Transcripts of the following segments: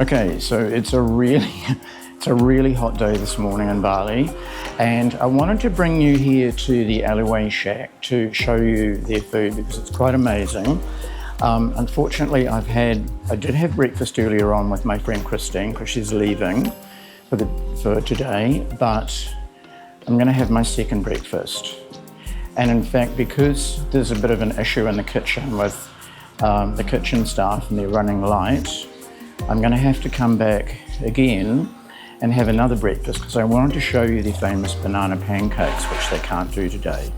Okay, so it's a really hot day this morning in Bali, and I wanted to bring you here to the Alleyway Shack to show you their food because it's quite amazing. Unfortunately, I did have breakfast earlier on with my friend Christine because she's leaving for today, but I'm going to have my second breakfast. And in fact, because there's a bit of an issue in the kitchen with the kitchen staff and they're running late, I'm going to have to come back again and have another breakfast because I wanted to show you the famous banana pancakes, which they can't do today.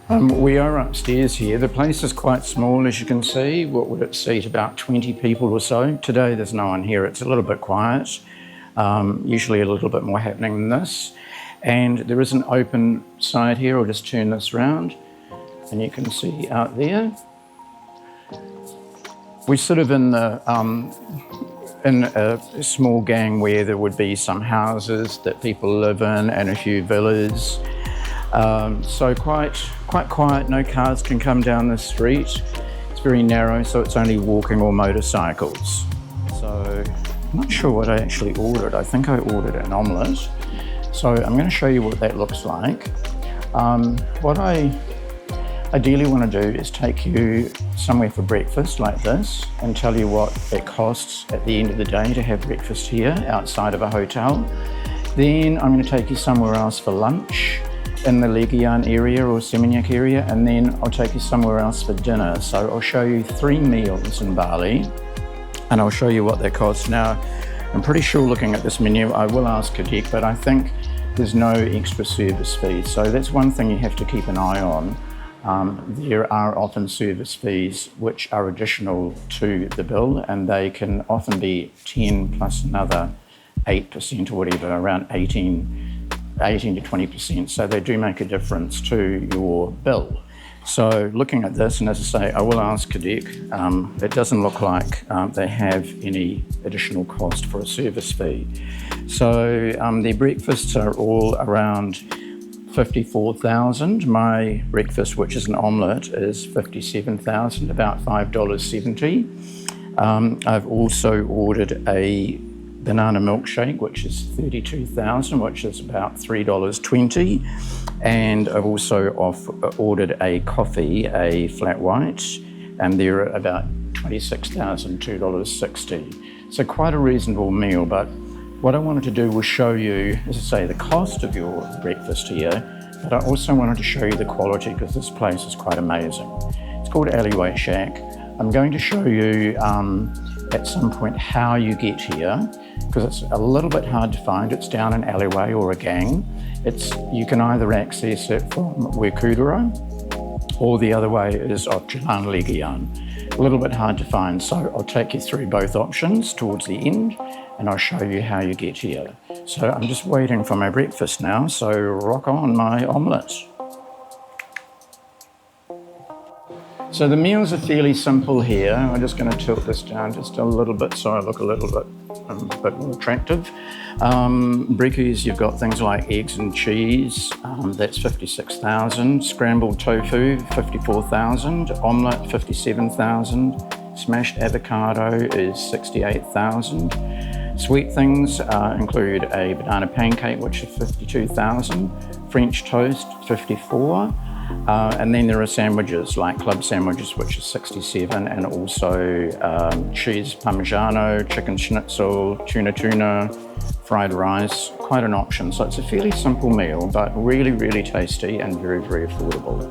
We are upstairs here. The place is quite small, as you can see. What would it seat? About 20 people or so. Today there's no one here. It's a little bit quiet. Usually a little bit more happening than this. And there is an open side here. I'll just turn this around and you can see out there. We're sort of in a small gang where there would be some houses that people live in and a few villas. So quite quiet, no cars can come down the street. It's very narrow, so it's only walking or motorcycles. So I'm not sure what I actually ordered. I think I ordered an omelette. So I'm going to show you what that looks like. What I ideally want to do is take you somewhere for breakfast like this and tell you what it costs at the end of the day to have breakfast here outside of a hotel. Then I'm going to take you somewhere else for lunch in the Legian area or Seminyak area, and then I'll take you somewhere else for dinner. So I'll show you 3 meals in Bali and I'll show you what they cost. Now, I'm pretty sure looking at this menu, I will ask Kadek, but I think there's no extra service fees. So that's one thing you have to keep an eye on. There are often service fees which are additional to the bill, and they can often be 10 plus another 8% or whatever, around 18 to 20%. So they do make a difference to your bill. So looking at this, and as I say, I will ask Kadek, it doesn't look like they have any additional cost for a service fee. So their breakfasts are all around 54,000. My breakfast, which is an omelette, is 57,000, about $5.70. I've also ordered a banana milkshake, which is 32,000, which is about $3.20. And I've also ordered a coffee, a flat white, and they're about $26,000, $2.60. So quite a reasonable meal, but what I wanted to do was show you, as I say, the cost of your breakfast here, but I also wanted to show you the quality because this place is quite amazing. It's called Alleyway Shack. I'm going to show you at some point how you get here because it's a little bit hard to find. It's down an alleyway or a gang. You can either access it from Werkudara or the other way is off Jalan Legian. A little bit hard to find, so I'll take you through both options towards the end and I'll show you how you get here. So I'm just waiting for my breakfast now, so rock on my omelette. So the meals are fairly simple here. I'm just going to tilt this down just a little bit so I look a little bit more attractive. Brekkies, you've got things like eggs and cheese, that's 56,000. Scrambled tofu, 54,000. Omelette, 57,000. Smashed avocado is 68,000. Sweet things include a banana pancake, which is 52,000. French toast, 54. And then there are sandwiches like club sandwiches, which is 67, and also cheese parmigiano, chicken schnitzel, tuna, fried rice, quite an option. So it's a fairly simple meal, but really, really tasty and very, very affordable.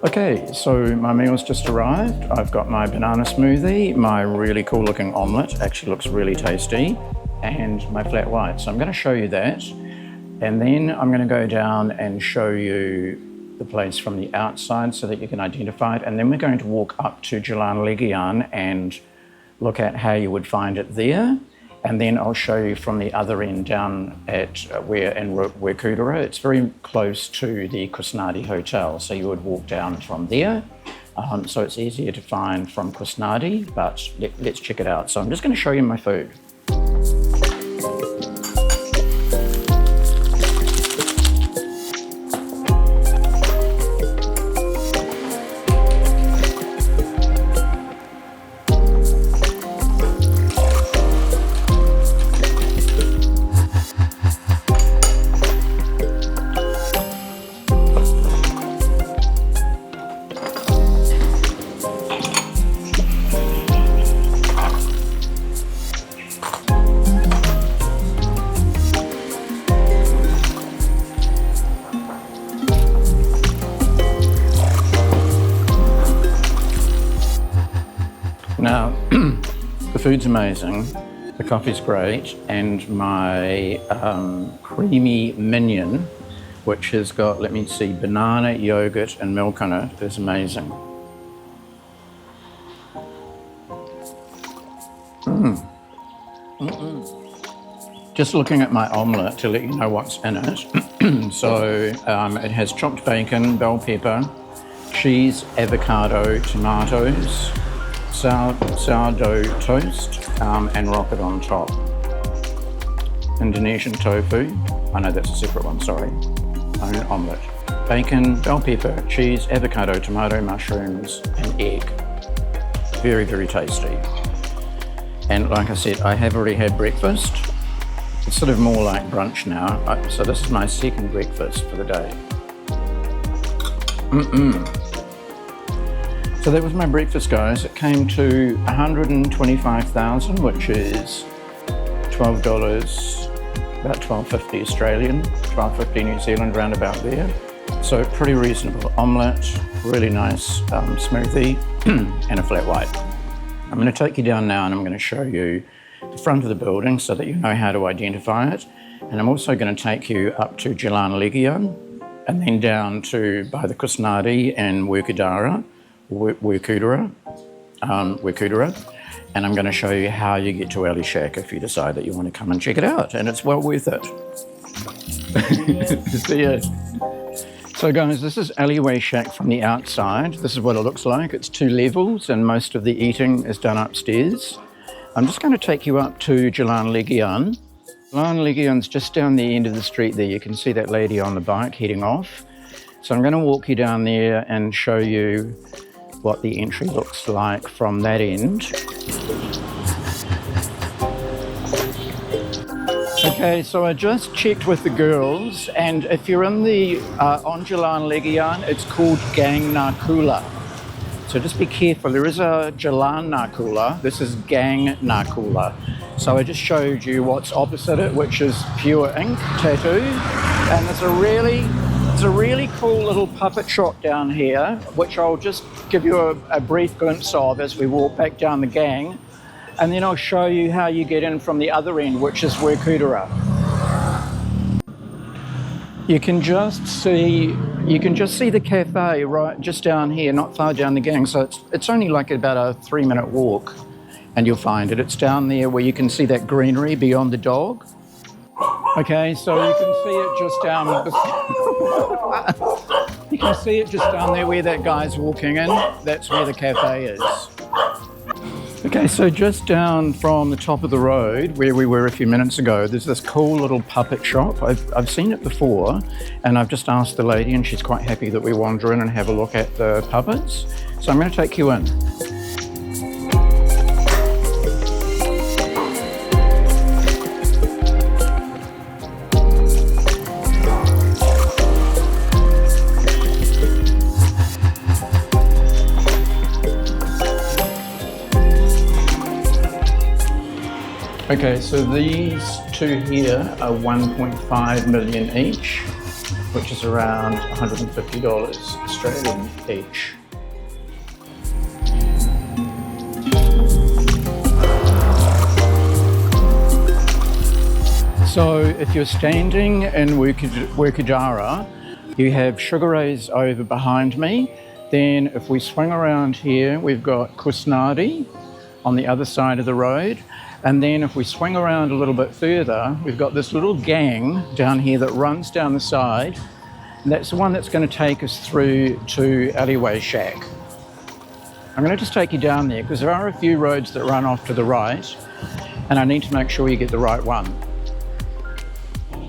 Okay, so my meal's just arrived. I've got my banana smoothie, my really cool looking omelette, actually looks really tasty, and my flat white. So I'm going to show you that, and then I'm going to go down and show you the place from the outside so that you can identify it, and then we're going to walk up to Jalan Legian and look at how you would find it there, and then I'll show you from the other end down at Werkudara. It's very close to the Kusnadi Hotel, so you would walk down from there. So it's easier to find from Kusnadi, but let's check it out. So I'm just going to show you my food. The food's amazing, the coffee's great, and my creamy minion, which has got, let me see, banana, yogurt, and milk in it, is amazing. Just looking at my omelette to let you know what's in it. So it has chopped bacon, bell pepper, cheese, avocado, tomatoes, sourdough toast, and rocket on top. Indonesian tofu. Oh no, that's a separate one, sorry. An omelette. Bacon, bell pepper, cheese, avocado, tomato, mushrooms, and egg. Very, very tasty. And like I said, I have already had breakfast. It's sort of more like brunch now. So this is my second breakfast for the day. So that was my breakfast, guys. It came to $125,000, which is $12, about $12.50 Australian, $12.50 New Zealand, round about there. So pretty reasonable. Omelette, really nice smoothie, and a flat white. I'm going to take you down now and I'm going to show you the front of the building so that you know how to identify it. And I'm also going to take you up to Jalan Legian and then down to by the Kusnadi and Werkudara, and I'm going to show you how you get to Alleyway Shack if you decide that you want to come and check it out, and it's well worth it. See ya. So guys, this is Alleyway Shack from the outside. This is what it looks like. It's 2 levels and most of the eating is done upstairs. I'm just going to take you up to Jalan Legian. Jalan Legian's just down the end of the street there. You can see that lady on the bike heading off. So I'm going to walk you down there and show you what the entry looks like from that end. Okay, so I just checked with the girls, and if you're in the on Jalan Legian, it's called Gang Nakula. So just be careful. There is a Jalan Nakula. This is Gang Nakula. So I just showed you what's opposite it, which is pure ink tattoo, and it's a really cool little puppet shop down here, which I'll just give you a brief glimpse of as we walk back down the gang. And then I'll show you how you get in from the other end, which is Werkudara. You can just see the cafe right just down here, not far down the gang. So it's only like about a 3-minute walk, and you'll find it. It's down there where you can see that greenery beyond the dog. Okay, so you can see it just down. You can see it just down there where that guy's walking in. That's where the cafe is. Okay, so just down from the top of the road where we were a few minutes ago, there's this cool little puppet shop. I've seen it before, and I've just asked the lady, and she's quite happy that we wander in and have a look at the puppets. So I'm going to take you in. Okay, so these 2 here are 1.5 million each, which is around $150 Australian each. So if you're standing in Werkudara, you have Sugar Ray's over behind me. Then if we swing around here, we've got Kusnadi on the other side of the road. And then if we swing around a little bit further, we've got this little gang down here that runs down the side. And that's the one that's going to take us through to Alleyway Shack. I'm going to just take you down there because there are a few roads that run off to the right, and I need to make sure you get the right one.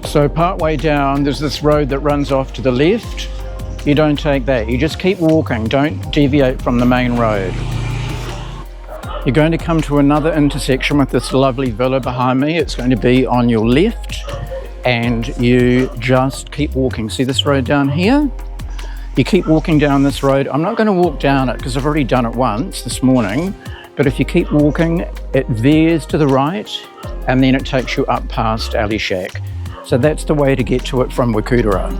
So part way down, there's this road that runs off to the left. You don't take that. You just keep walking. Don't deviate from the main road. You're going to come to another intersection with this lovely villa behind me. It's going to be on your left, and you just keep walking. See this road down here? You keep walking down this road. I'm not going to walk down it because I've already done it once this morning, but if you keep walking, it veers to the right, and then it takes you up past Alleyway Shack. So that's the way to get to it from Werkudara.